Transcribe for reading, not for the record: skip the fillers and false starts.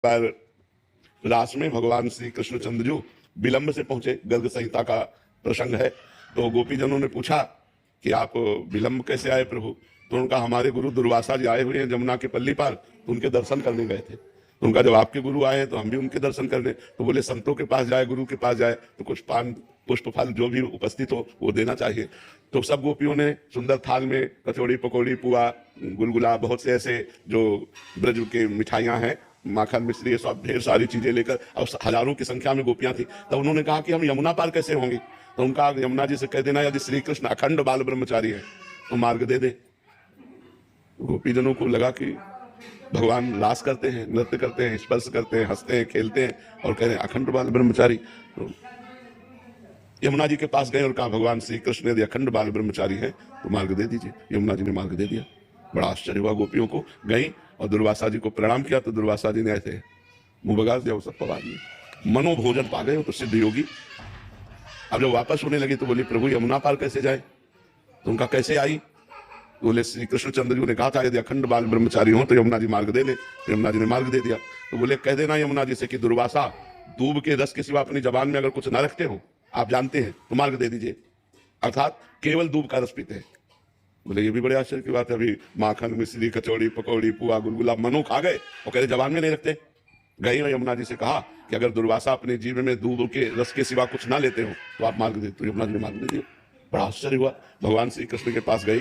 पर रास में भगवान श्री कृष्णचंद्र जी विलंब से पहुंचे। गर्ग संहिता का प्रसंग है। तो गोपीजनों ने पूछा कि आप विलंब कैसे आए प्रभु? तो उनका हमारे गुरु दुर्वासा जी आए हुए हैं जमुना के पल्ली पार, तो उनके दर्शन करने गए थे। तो उनका जब आपके गुरु आए तो हम भी उनके दर्शन करने। तो बोले संतों के पास जाए, गुरु के पास जाए तो कुछ पान पुष्प फल जो भी उपस्थित हो वो देना चाहिए। तो सब गोपियों ने सुंदर थाल में कचौड़ी पकौड़ी पुआ गुलगुला बहुत से ऐसे जो ब्रज के मिठाइयां हैं, माखन मिश्री, ये सब ढेर सारी चीजें लेकर, और हजारों की संख्या में गोपियां थी। तब उन्होंने कहा कि हम यमुना पार कैसे होंगे? तो उनका यमुना जी से कह देना यदि श्री कृष्ण अखंड बाल ब्रह्मचारी है तो मार्ग दे दे। गोपीजनों को लगा कि भगवान रास करते हैं, नृत्य करते हैं, स्पर्श करते हैं, हंसते हैं, खेलते हैं, और कह रहे हैं अखंड बाल ब्रह्मचारी। तो यमुना जी के पास गए और कहा भगवान श्री कृष्ण यदि अखंड बाल ब्रह्मचारी है तो मार्ग दे दीजिए। यमुना जी ने मार्ग दे दिया। बड़ा आश्चर्य हुआ गोपियों को। गई और दुर्वासा जी को प्रणाम किया तो दुर्वासा जी ने ऐसे मुंह बगास दिया, वो सब पवा दिए। मनोभोजन पा गए तो सिद्ध योगी। अब जब वापस होने लगे तो बोले प्रभु यमुना पार कैसे जाए? तो उनका कैसे आई? बोले श्री कृष्णचंद्र जी ने कहा था यदि अखंड बाल ब्रह्मचारी हो तो यमुना जी मार्ग दे दे। तो यमुना जी ने मार्ग दे दिया। तो बोले कह देना यमुना जी से कि दुर्वासा दूब के रस के सिवा अपनी जबान में अगर कुछ ना रखते हो, आप जानते हैं, तो मार्ग दे दीजिए। अर्थात केवल दूब का रस पीते हैं। बोले ये भी बड़े आश्चर्य की बात है, अभी माखन मिश्री कचौड़ी पकौड़ी पुआ गुलगुला मनो खा गए और कह रहे जबान में नहीं रखते। गई और यमुना जी से कहा कि अगर दुर्वासा अपने जीवन में दूब के रस के सिवा कुछ ना लेते हो तो आप मार्ग दे। तो यमुना जी ने मार्ग दे दिया। बड़ा आश्चर्य हुआ। भगवान श्री कृष्ण के पास गई।